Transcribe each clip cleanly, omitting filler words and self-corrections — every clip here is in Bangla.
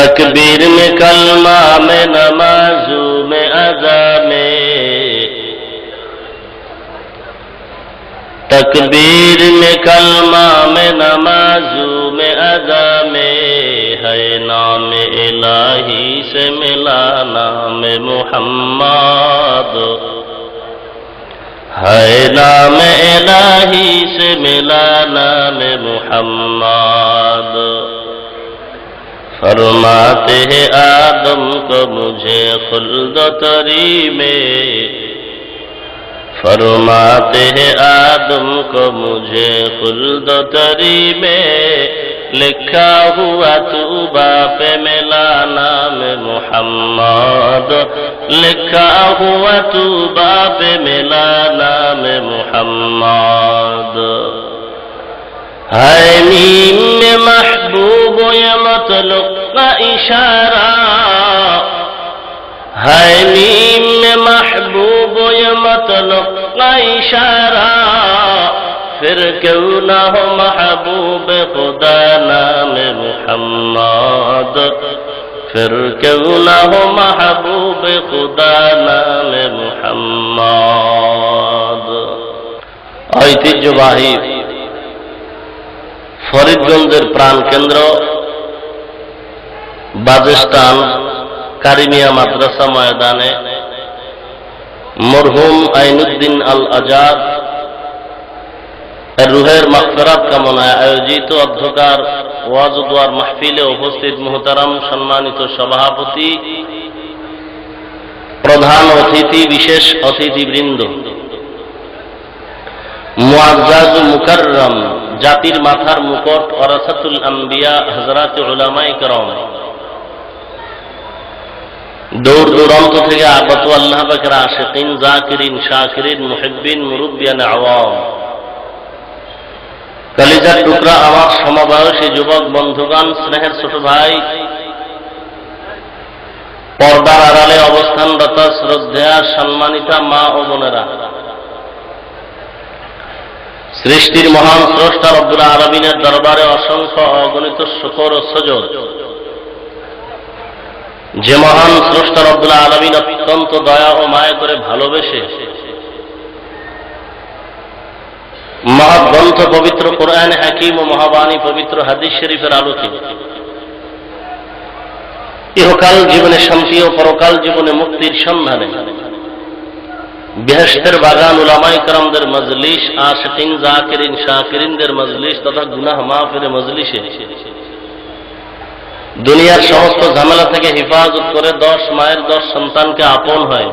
تکبیر میں کلمہ میں نمازوں میں اذا میں، تکبیر میں کلمہ میں نمازوں میں اذا میں، ہے نام الہی سے ملا نام محمد، ہے نام الہی سے ملا نام محمد۔ فرماتے ہیں آدم کو مجھے خلد و طری میں، فرماتے ہیں آدم کو مجھے خلد و طری میں، لکھا ہوا طوبہ پہ ملا نام محمد، لکھا ہوا طوبہ پہ ملا نام محمد۔ ہے میم میں محبوب یہ مطلق کا اشارہ، ہے میم میں محبوب یہ مطلق کا اشارہ، پھر کیوں نہ ہو محبوب خدا نام محمد، پھر کیوں نہ ہو محبوب خدا نام محمد۔ ঐতিহ্যবাহী ফরিদগঞ্জের প্রাণকেন্দ্র বাজেস্টান কারিমিয়া মাদ্রাসা ময়দানে মরহুম আইনুদ্দিন আল আজাদ রুহের মাগফিরাত কামনায় আয়োজিত অধ্যকার ওয়াজ ও দোয়ার মাহফিলে উপস্থিত মুহতারাম সম্মানিত সভাপতি, প্রধান অতিথি, বিশেষ অতিথিবৃন্দ, মুআজ্জাজ মুকাররম, জাতির মাথার মুকুট, ওয়ারাসাতুল আম্বিয়া, হযরত উলামায়ে কেরাম, দূর দূরান্ত থেকে আগত আল্লাহ পাকের আশিকিন, জাকিরিন, শাকিরিন, মুহিব্বিন, মুরব্বিয়ান আওয়াম, কলিজার টুকরা আমার সমবয়সী যুবক বন্ধুগণ, স্নেহের ছোট ভাই, পর্দার আড়ালে অবস্থানরত শ্রদ্ধেয়া সম্মানিতা মা ও বোনেরা, সৃষ্টির মহান স্রষ্টা রব্বুল আলামিনের দরবারে অসংখ্য অগণিত শুকর ও সুজুদ। যে মহান স্রষ্টা রব্বুল আলামিন অত্যন্ত দয়া ও মায়া করে ভালোবেসে মহাগ্রন্থ পবিত্র কোরআন হাকিম ও মহাবাণী পবিত্র হাদিস শরীফের আলোকে ইহকাল জীবনে শান্তি ও পরকাল জীবনে মুক্তির সন্ধানে বেহেশতের বাগান উলামায়ে কেরামদের মজলিস, আশিকিন, জাকিরিন, শাকিরিনদের মজলিস তথা গুনাহ মাফের মজলিসে দুনিয়ার সমস্ত ঝামেলা থেকে হেফাজত করে 10 মায়ের 10 সন্তানকে আপন হয়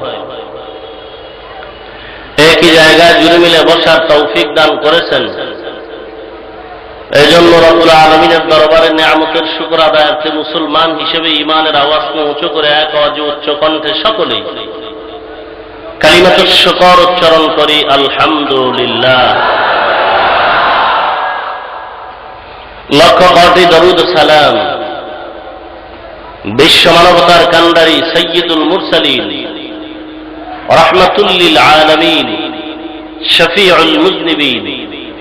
একই জায়গায় জুড়ে মিলে বসার তৌফিক দান করেছেন। এই জন্য রব্বুল আলামিনের দরবারে নিয়ামতের শুকর আদায়ার্থে মুসলমান হিসেবে ঈমানের আওয়াজকে উঁচু করে এক আওয়াজে উচ্চ কণ্ঠে সকলেই কালিমাতুশ শুকর উচ্চারণ করি, আলহামদুলিল্লাহ। লক্ষ কোটি দরুদ সালাম বিশ্ব মানবতার কান্ডারি সাইয়্যিদুল মুরসালিন, রাহমাতুল লিল আলামিন, শফিউল মুযনিবিন,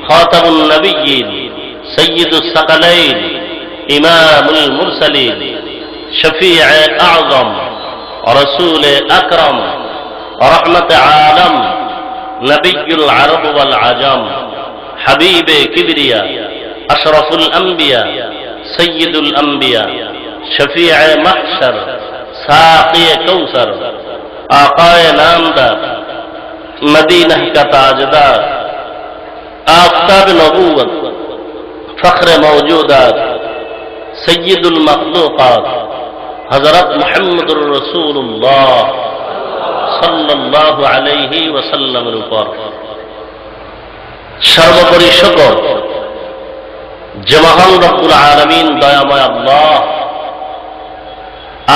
খাতামুন নবিয়্যিন, সাইয়্যিদুস সাকালাইন, ইমামুল মুরসালিন, শফিউ আযম, রাসূল আকরাম, রহমত আলম, নবিয়ুল আরব ওয়াল আজম, হাবিবে কিবরিয়া, আশরাফুল আম্বিয়া, সাইয়্যিদুল আম্বিয়া, শফিউ মাহশর, সাকিয়ে কৌসর, আকায়ে নামদার, মদিনা কা তাজদার, আফতাব নবুওত, ফখরে মওজুদাত, সাইয়্যিদুল মখলুকাত, হযরত মুহাম্মদুর রাসূলুল্লাহ সাল্লাল্লাহু আলাইহি ওয়াসাল্লামের উপর সর্বোপরি শুকর যে মহান রব্বুল আলামিন দয়াময় আল্লাহ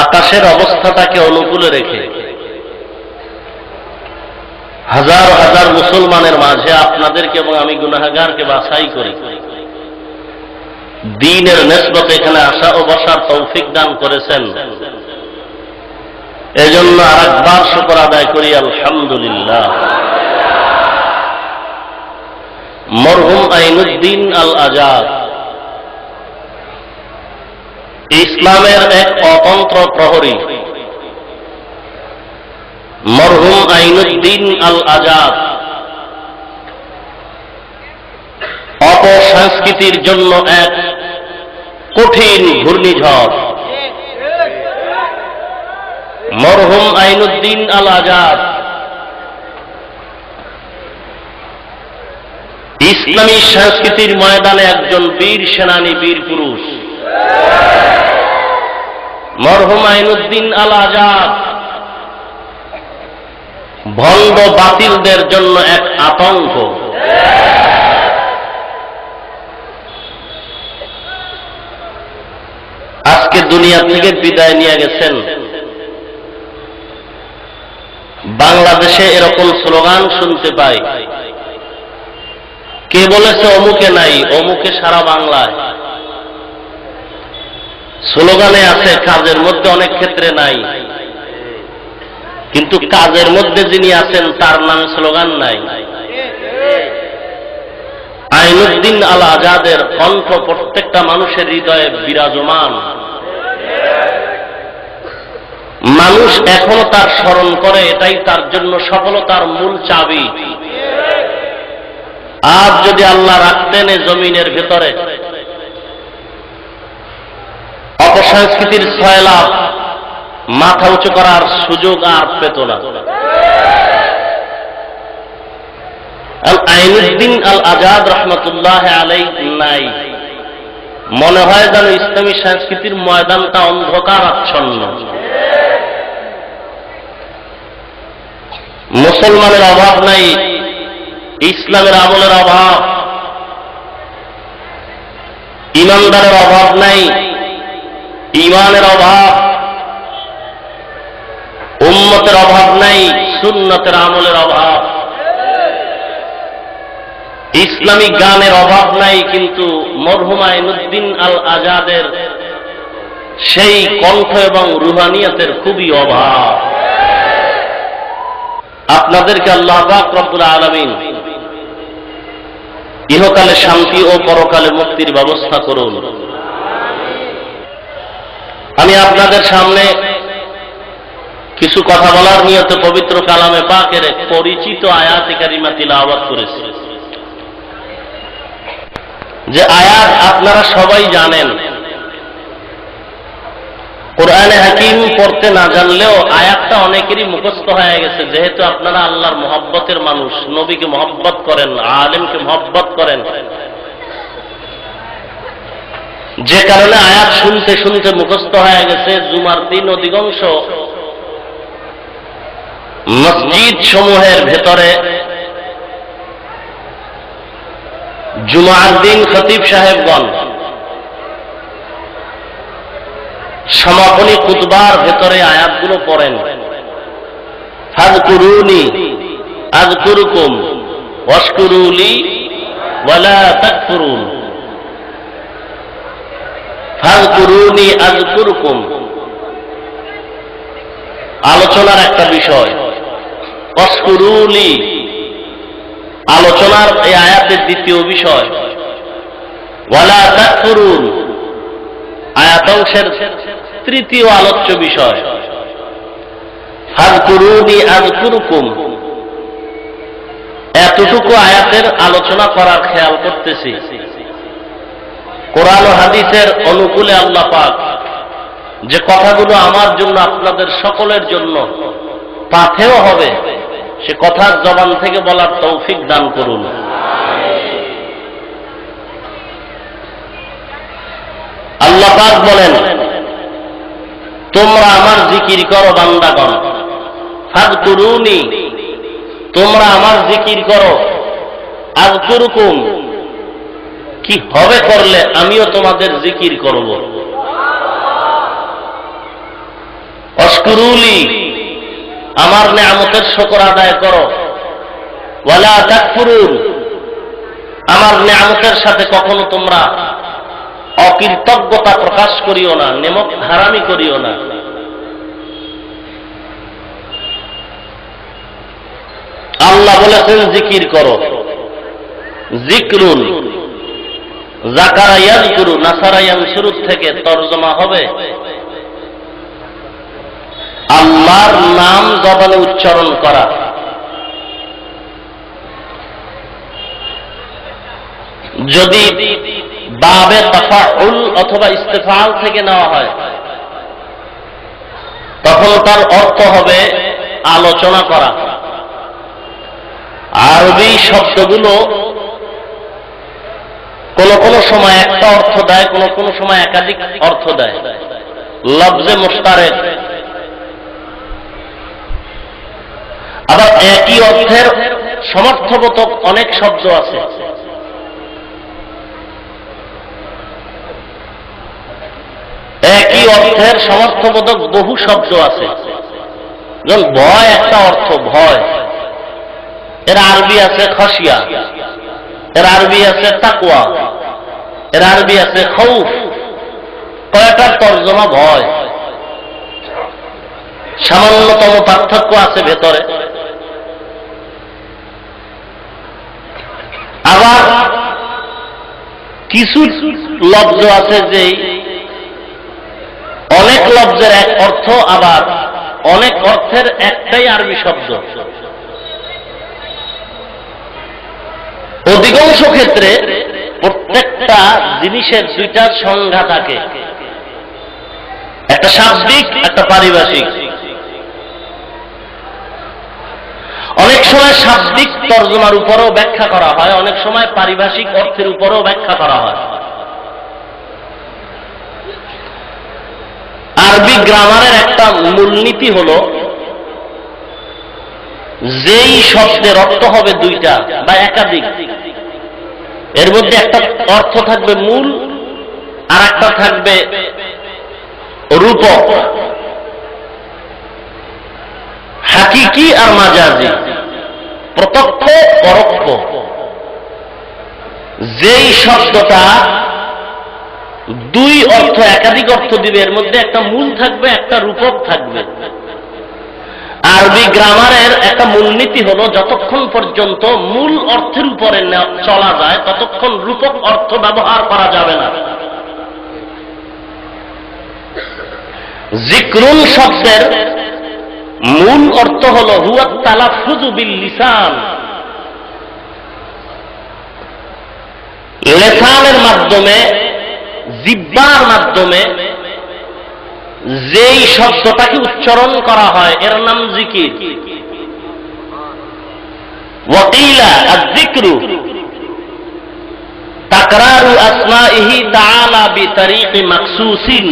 আকাশের অবস্থাটাকে অনুকূলে রেখে হাজার হাজার মুসলমানের মাঝে আপনাদেরকে এবং আমি গুনাহগারকে বাছাই করে দ্বীনের নিসবতে এখানে আসা ও বসার তৌফিক দান করেছেন। এজন্য আরেকবার শুকর আদায় করি, আলহামদুলিল্লাহ। মরহুম আইনুদ্দিন আল আজাদ ইসলামের এক অতন্ত্র প্রহরী মরহুম আইনুদ্দিন আল আজাদ অপসংস্কৃতির জন্য এক কঠিন ঘূর্ণিঝড়। মরহুম আইনুদ্দিন আল আজাদ ইসলামী সংস্কৃতির ময়দানে একজন বীর সেনানী, বীর পুরুষ। মরহুম আইনুদ্দিন আল আজাদ ভণ্ড বাতিলদের জন্য এক আতঙ্ক। আজকে দুনিয়া থেকে বিদায় নিয়ে গেছেন। বাংলাদেশে এরকম স্লোগান শুনতে পাই, কে বলেছে অমুকে নাই, অমুকে সারা বাংলায়। স্লোগানে আছে, কাজের মধ্যে অনেক ক্ষেত্রে নাই, কিন্তু কাজের মধ্যে যিনি আছেন তার নামে স্লোগান নাই। আইনুদ্দিন আল আজাদের কণ্ঠ প্রত্যেকটা মানুষের হৃদয়ে বিরাজমান। মানুষ এখনো তার স্মরণ করে, এটাই তার জন্য সফলতার মূল চাবি। আজ যদি আল্লাহ রাখতেন এ জমিনের ভেতরে, অপসংস্কৃতির সয়লাভ মাথা উঁচু করার সুযোগ আর পেত না। আইনুদ্দিন আল আজাদ রহমতুল্লাহ আলাইহি নাই, মনে হয় যেন ইসলামী সংস্কৃতির ময়দানটা অন্ধকার আচ্ছন্ন। মুসলমানের অভাব নাই, ইসলামের আমলের অভাব, ইমানদারের অভাব নাই, ইমানের অভাব, উম্মতের অভাব নাই, সুন্নতের আমলের অভাব, ইসলামী গানের অভাব নাই, কিন্তু মরহুম আইনুদ্দিন আল আজাদের সেই কণ্ঠ এবং রুহানিয়তের খুবই অভাব। আপনাদেরকে আল্লাহ পাক রব্বুল আলামিন ইহকালে শান্তি ও পরকালে মুক্তির ব্যবস্থা করুন। আমি আপনাদের সামনে কিছু কথা বলার নিয়তে পবিত্র কালামে পাকের পরিচিত আয়াতে কারিমা তিলাওয়াত করেছি। যে আয়াত আপনারা সবাই জানেন, কোরআনে হাকিম পড়তে না জানলেও আয়াতটা অনেকেরই মুখস্থ হয়ে গেছে, যেহেতু আপনারা আল্লাহর মহব্বতের মানুষ, নবীকে মহব্বত করেন, আলেমকে মহব্বত করেন, যে কারণে আয়াত শুনতে শুনতে মুখস্থ হয়ে গেছে। জুমার দিন অধিকাংশ মসজিদ সমূহের ভেতরে জুমার দিন খতিব সাহেবগণ সমাপনী খুতবার ভেতরে আয়াতগুলো পড়েন। ফাযকুরুনি আযকুরুকুম ওয়াশকুরুলি ওয়ালা তাকফুরুন। ফাযকুরুনি আযকুরুকুম আলোচনার একটা বিষয়, ওয়াশকুরুলি আলোচনার এই আয়াতের দ্বিতীয় বিষয়, ওয়ালা তাকফুরুন আয়াতাংশের তৃতীয় আলোচ্য বিষয়। ফাযকুরুনি আযকুরুকুম এতটুকু আয়াতের আলোচনা করার খেয়াল করতেছি। কোরআন ও হাদিসের অনুকূলে আল্লাহ পাক যে কথাগুলো আমার জন্য আপনাদের সকলের জন্য পাথেয় হবে, সে কথার জবান থেকে বলার তৌফিক দান করুন। আল্লাহ পাক বলেন, তোমরা আমার জিকির করো বান্দাগণ। ফাযকুরুনি তোমরা আমার জিকির করো, আযকুরুকুম কি হবে করলে আমিও তোমাদের জিকির করব। ওয়াশকুরুলি আমার নেয়ামতের শুকর আদায় করো। ওয়ালা তাকফুরুন আমার নেয়ামতের সাথে কখনো তোমরা অকৃতজ্ঞতা প্রকাশ করিও না, নেমক হারামি করিও না। আল্লাহ বলেছেন জিকির করো। জিকরুন যাকারা ইয়াযকুরু নাসারা ইয়ানসুরু থেকে তরজমা হবে আল্লাহর নাম জবানে উচ্চারণ করা। যদি বাবে তাফাউল অথবা ইস্তেফাল থেকে নেওয়া হয় তখন তার অর্থ হবে আলোচনা করা। আরবি শব্দগুলো কোন কোন সময় একটা অর্থ দেয়, কোন কোন সময় একাধিক অর্থ দেয়। লফজে মুশতারেক, আবার একই অর্থের সমর্থবোধক অনেক শব্দ আছে। একই অর্থের সমর্থবোধক বহু শব্দ আছে। যেমন ভয় একটা অর্থ, ভয়, এর আরবি আছে খশিয়া, এর আরবি আছে তাকওয়া, এর আরবি আছে খৌফ। কয়টার তর্জমা ভয়, সামান্যতম পার্থক্য আছে ভেতরে। আবার কিছু লফজ আছে যে অনেক লফজের এক অর্থ, আবার অনেক অর্থের একটাই আরবি শব্দ। অধিকাংশ ক্ষেত্রে প্রত্যেকটা জিনিসের দুইটা সংজ্ঞা থাকে, একটা শাব্দিক, একটা পারিভাষিক। অনেক সময় শাব্দিক তর্জমার উপরেও ব্যাখ্যা করা হয়, অনেক সময় পারিভাষিক অর্থের উপরেও ব্যাখ্যা করা হয়। আরবি গ্রামারের একটা মূলনীতি হলো যেই শব্দের অর্থ হবে দুইটা বা একাধিক, এর মধ্যে একটা অর্থ থাকবে মূল আর একটা থাকবে রূপক, হাকিকি আর মাজাজি, প্রত্যক্ষ পরোক্ষ। যেই শব্দটা দুই অর্থ একাধিক অর্থ দিবে, এর মধ্যে একটা মূল থাকবে, একটা রূপক থাকবে। আরবি গ্রামারের একটা মূলনীতি হলো যতক্ষণ পর্যন্ত মূল অর্থের উপরে চলা যায় ততক্ষণ রূপক অর্থ ব্যবহার করা যাবে না। যিকরুন শব্দের মূল অর্থ হলো হুয়া তালাফফুযু বিল লিসান, লিসানের মাধ্যমে, জিহ্বার মাধ্যমে যেই শব্দটাকে উচ্চারণ করা হয় এর নাম জিকির। ওয়াকিলা আয-যিকরু তাকরারু আসমাইহি তাআলা বিতরিকি মাখসুসিন।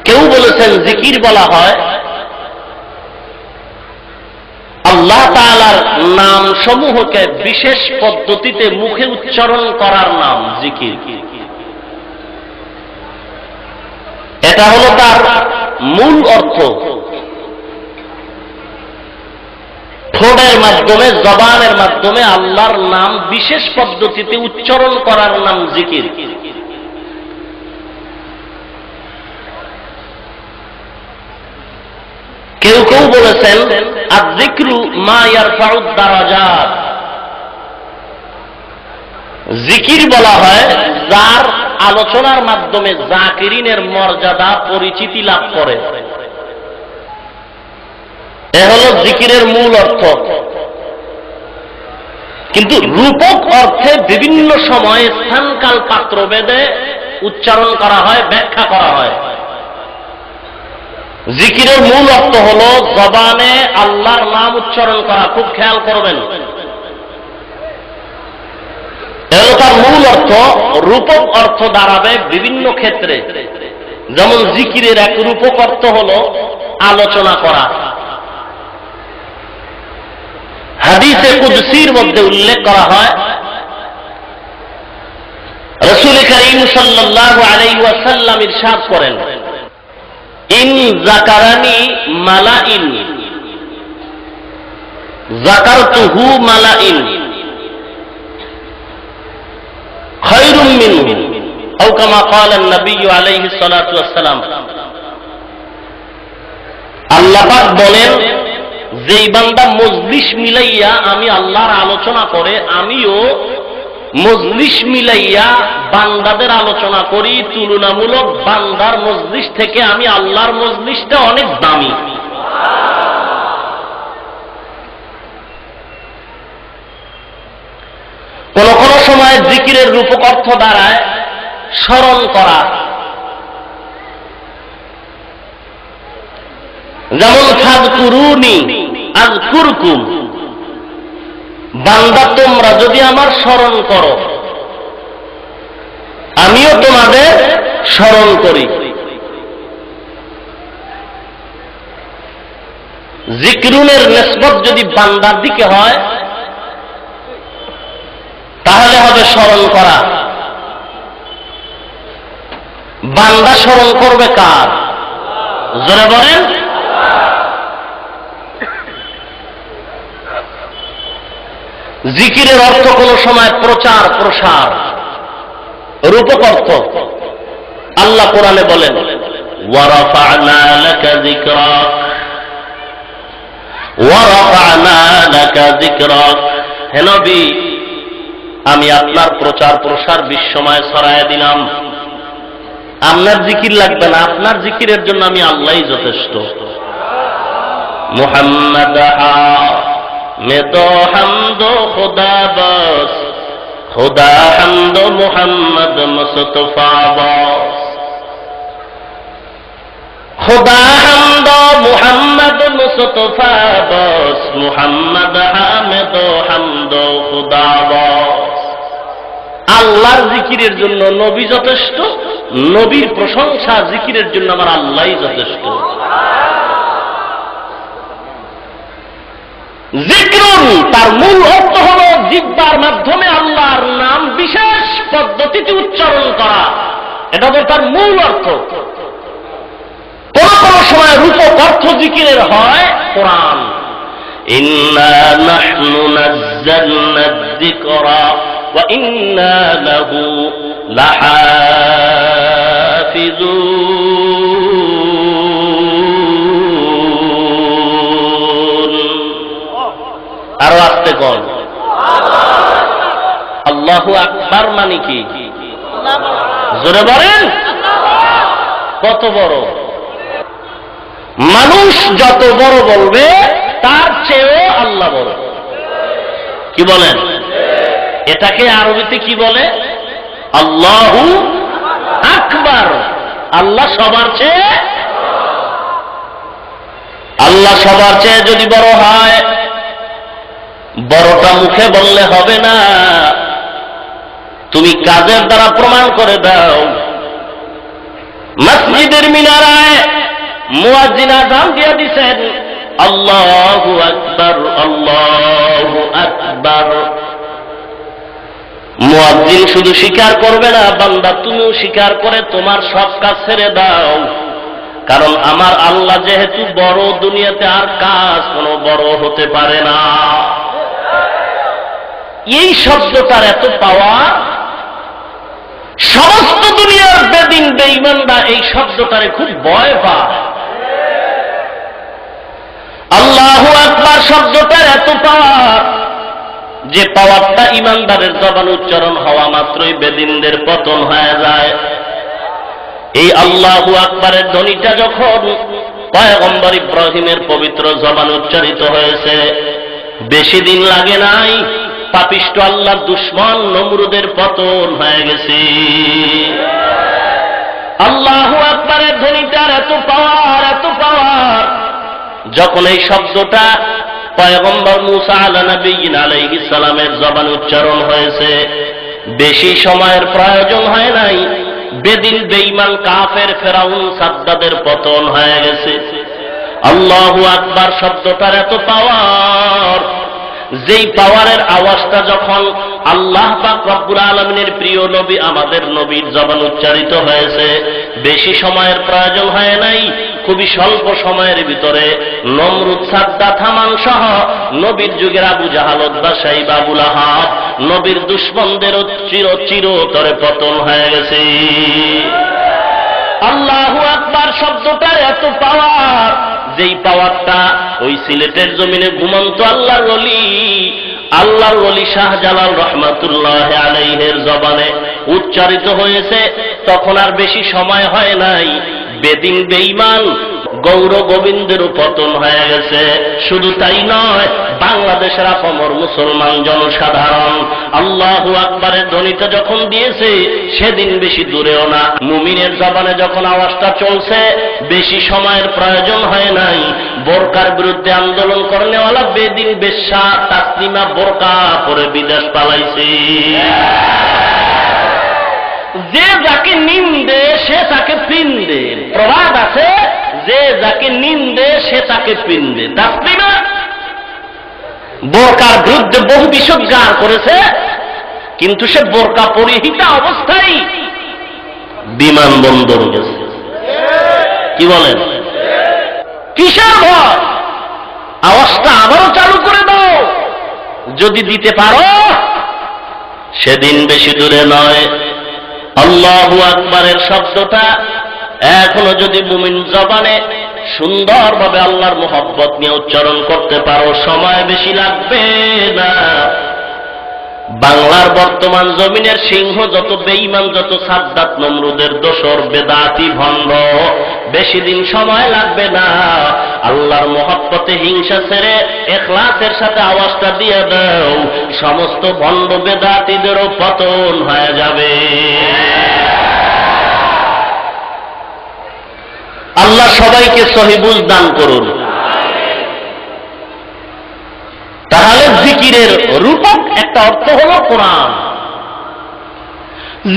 কেউ বলেছেন জিকির বলা হয় আল্লাহ তাআলার নাম সমূহকে বিশেষ পদ্ধতিতে মুখে উচ্চারণ করার নাম জিকির। এটা হলো তার মূল অর্থ। ঠোঁটের মাধ্যমে, জবানের মাধ্যমে আল্লাহর নাম বিশেষ পদ্ধতিতে উচ্চারণ করার নাম জিকির। কেউ কেউ বলেছেন আয-যিকরু মা ইয়ারফাউদ দারাজাত। জিকির বলা হয় যার আলোচনার মাধ্যমে জাকিরিনের মর্যাদা, পরিচিতি লাভ করে। এ হলো জিকিরের মূল অর্থ। কিন্তু রূপক অর্থে বিভিন্ন সময়ে স্থানকাল পাত্র ভেদে উচ্চারণ করা হয়, ব্যাখ্যা করা হয়। জিকিরের মূল অর্থ হলো জবানে আল্লাহর নাম উচ্চারণ করা। খুব খেয়াল করবেন, এগুলো তার মূল অর্থ। রূপক অর্থ দাঁড়াবে বিভিন্ন ক্ষেত্রে। যেমন জিকিরের এক রূপক অর্থ হলো আলোচনা করা। হাদিসে কুদসির মধ্যে উল্লেখ করা হয় রাসূল করিম সাল্লাল্লাহু আলাইহি ওয়াসাল্লাম ইরশাদ করেন, ইন যাকারানি মালাইন যাকারতুহু মালাইন খায়রুম মিনহু আও কামা ক্বালা an-নবী আলাইহিস সালাতু ওয়াস সালাম। আল্লাহ পাক বলেন, যেই বান্দা মজলিস মিলাইয়া আমি আল্লাহর আলোচনা করে, আমিও মজলিস মিলাইয়া বান্দাদের আলোচনা করি, তুলনামূলক বান্দার মজলিস থেকে আমি আল্লাহর মজলিসটা অনেক দামি। কোন কোন সময় জিকিরের রূপক অর্থ দাঁড়ায় স্মরণ করা, যেমন ফাযকুরুনি আযকুরকুম, বান্দা তোমরা যদি আমার স্মরণ করো আমিও তোমাদের স্মরণ করি। জিকরুনের নিসবত যদি বান্দার দিকে হয় তাহলে হবে স্মরণ করা। বান্দা স্মরণ করবে কার? জোরে বলেন। জিকিরের অর্থ কোন সময় প্রচার প্রসার, রূপক অর্থ। আল্লাহ কোরআনে বলেন ওয়ারাফা'না লাকা যিকরাক, ওয়ারাফা'না লাকা যিকরাক, হে নবী আমি আপনার প্রচার প্রসার বিশ্বময় ছড়ায় দিলাম। আপনার জিকির লাগবে না, আপনার জিকিরের জন্য আমি আল্লাহই যথেষ্ট। মুহাম্মদ میں تو حمد و خدا بس، خدا حمد و محمد مصطفیٰ بس، خدا حمد و محمد مصطفیٰ بس، محمد حامد و حمد و خدا بس। আল্লাহর জিকিরের জন্য নবী যথেষ্ট, নবীর প্রশংসা জিকিরের জন্য আমার আল্লাহই যথেষ্ট। জিকরুন তার মূল অর্থ হল জিহ্বার মাধ্যমে আল্লাহর নাম বিশেষ পদ্ধতিতে উচ্চারণ করা, এটা হল তার মূল অর্থ। কোন কোন সময় রূপক অর্থ জিকিরের হয় কোরআন, ইন্না নাহনু নাযালনা যিকরা ওয়া ইন্না লাহু লাহাফিজুন। আরো আসতে কন আল্লাহু আকবার মানে কি? জোরে বলেন। কত বড়? মানুষ যত বড় বলবে তার চেয়েও আল্লাহ বড়। কি বলেন? এটাকে আরবিতে কি বলে? আল্লাহু আকবার। আল্লাহ সবার চেয়ে, আল্লাহ সবার চেয়ে যদি বড় হয়, বড়টা মুখে বললে হবে না, তুমি কাজের দ্বারা প্রমাণ করে দাও। মসজিদের মিনারায় মুয়াজ্জিন আযান দিয়ে দিয়েছেন আল্লাহু আকবার, আল্লাহু আকবার। মুয়াজ্জিন শুধু স্বীকার করবে না, বান্দা তুমিও স্বীকার করে তোমার সব কাজ ছেড়ে দাও, কারণ আমার আল্লাহ যেহেতু বড়, দুনিয়াতে আর কাজ কোনো বড় হতে পারে না। এই শব্দটার এত পাওয়া, সমস্ত দুনিয়ার বেদিন বেঈমানরা এই শব্দটারে খুব ভয় পায়। আল্লাহু আকবার শব্দটার এত পাওয়ার, যে পাওয়ারটা ইমানদারের জবান উচ্চারণ হওয়া মাত্রই বেদিনদের পতন হয়ে যায়। এই আল্লাহু আকবারের ধ্বনিটা যখন পয়গম্বর ইব্রাহিমের পবিত্র জবান উচ্চারিত হয়েছে, বেশি দিন লাগে নাই, পাপিষ্ঠ আল্লাহর দুশমন নমরুদের পতন হয়ে গেছে। আল্লাহু আকবারের ধ্বনিটার এত পাওয়ার, এত পাওয়ার, যখন এই শব্দটা পয়গম্বর মুসা আলাইহিস সালামের জবানে উচ্চারণ হয়েছে, বেশি সময়ের প্রয়োজন হয় নাই, বেদিন বেঈমান কাফের ফেরাউন সাদ্দাদের পতন হয়ে গেছে। আল্লাহু আকবার শব্দটার এত পাওয়ার, যেই পাওয়ারের আওয়াজটা যখন আল্লাহ পাক রব্বুল আলামিনের প্রিয় নবী আমাদের নবীর জবান উচ্চারিত হয়েছে, বেশি সময়ের প্রয়োজন হয় নাই, খুবই স্বল্প সময়ের ভিতরে নমরুদ, সাদ্দাত, হামান সহ নবীর যুগের আবু জাহাল, উতবা, শাইবা, আবু লাহাব, নবীর দুশমনদের চিরতরে পতন হয়ে গেছে। আল্লাহু আকবার শব্দটার এত পাওয়ার, যেই পাওয়ারটা ওই সিলেটের জমিনে ঘুমন্ত আল্লাহর ওলি আল্লাহর ওলি শাহজালাল রহমাতুল্লাহ আলাইহির জবানে উচ্চারিত হয়েছে, তখন আর বেশি সময় হয় নাই, বেদিন বেঈমান গৌর গোবিন্দের পতন হয়ে গেছে। শুধু তাই নয়, বাংলাদেশের আপামর মুসলমান জনসাধারণ আল্লাহু আকবারের ধ্বনিতে যখন দিয়েছে, সেদিন বেশি দূরেও না, মুমিনের জবানে যখন আওয়াজটা চলছে, বেশি সময়ের প্রয়োজন হয় নাই, বোরকার বিরুদ্ধে আন্দোলন করনেওয়ালা বেদিন বেশ্যা তাসলিমা বোরকা পরে বিদেশ পালাইছে। যে যাকে নিন্দে সে তাকে পিন্দে, প্রবাদ আছে, যে যাকে নিন্দে সে তাকে পিন্দে। তাসলিমা বোরকার বিরুদ্ধে বহু বিষোদ্গার করেছে, কিন্তু সে বোরকা পরিহিতা অবস্থায় বিমানবন্দর গেছে। কি বলেন? কিসের ভয়? আওয়াজটা আবারও চালু করে দাও যদি দিতে পারো। সেদিন বেশি দূরে নয়, আল্লাহু আকবারের শব্দটা এখনো যদি মুমিন জবানে সুন্দরভাবে আল্লাহর মোহব্বত নিয়ে উচ্চারণ করতে পারো, সময় বেশি লাগবে না। বাংলার বর্তমান জমিনের সিংহ যত বেঈমান, যত সাদ্দাত নমরুদের দোসর বেদাতি ভণ্ড, বেশি দিন সময় লাগবে না। আল্লাহর মোহব্বতে হিংসা ছেড়ে ইখলাসের সাথে আওয়াজটা দিয়ে দাও, সমস্ত ভণ্ড বেদাতিদেরও পতন হয়ে যাবে। আল্লাহ সবাইকে সহিবুজ দান করুন। তাহলে জিকিরের রূপক একটা অর্থ হলো কোরআন,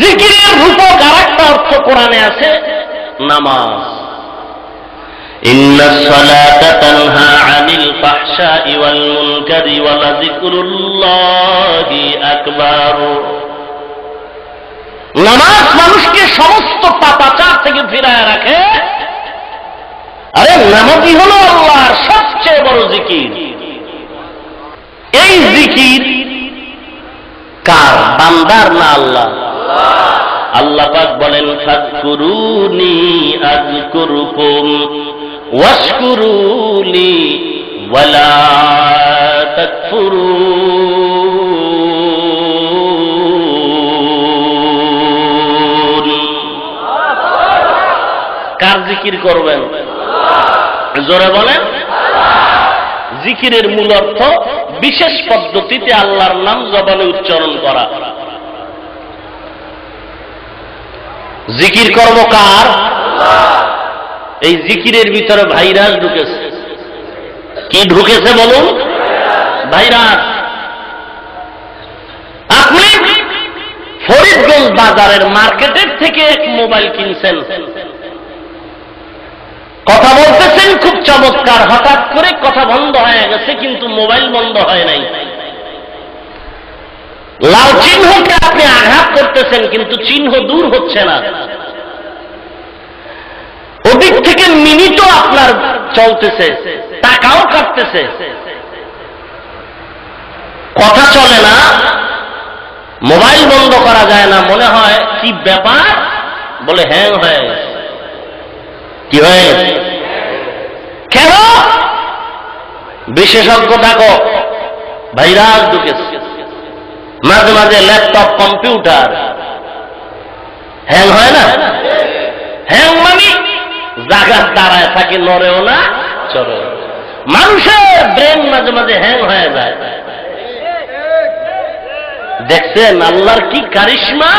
জিকিরের রূপক আর একটা অর্থ কোরআনে আছে, নামাজ। ইন্নাস সালাতা তানহা আনিল ফাহশাই ওয়াল মুনকারি ওয়া লাযিকরুল্লাহি আকবার। নামাজ মানুষকে সমস্ত পাপাচার থেকে ফিরায় রাখে। আরে নামাজই হলো আল্লাহর সবচেয়ে বড় জিকির। এই জিকির কার? বান্দার না আল্লাহ? আল্লাহ পাক বলেন, ফাযকুরুনি আযকুরুকুম ওয়াশকুরুলি ওয়ালা তাকফুরুন। কার জিকির করবেন? জোরে বলেন। জিকিরের মূল অর্থ বিশেষ পদ্ধতিতে আল্লাহর নাম জবানে উচ্চারণ করা। জিকির করব কার? এই জিকিরের ভিতরে ভাইরাস ঢুকেছে। কি ঢুকেছে বলুন? ভাইরাস। আপনি ফরিদগঞ্জ বাজারের মার্কেটের থেকে এক মোবাইল কিনছেন, কথা বলতেছেন খুব চমৎকার, হঠাৎ করে কথা বন্ধ হয়ে গেছে, কিন্তু মোবাইল বন্ধ হয় নাই। লাল চিহ্নকে আপনি আঘাত করতেছেন, কিন্তু চিহ্ন দূর হচ্ছে না। ওদিক থেকে মিনিটও আপনার চলতেছে, টাকাও কাটতেছে, কথা চলে না, মোবাইল বন্ধ করা যায় না। মনে হয় কি ব্যাপার, বলে হ্যাং হয়ে গেছে। কি হয়ে গেছে? কেন? বিশেষজ্ঞ ডাকো, ভাইরাস ঢুকেছে। মাঝে মাঝে ল্যাপটপ কম্পিউটার হ্যাং হয় না? হ্যাং মানে জায়গার দাঁড়ায় থাকে, নড়েও না চড়েও। মানুষের ব্রেন মাঝে মাঝে হ্যাং হয়ে যায়। দেখছেন আল্লাহর কি কারিশমা?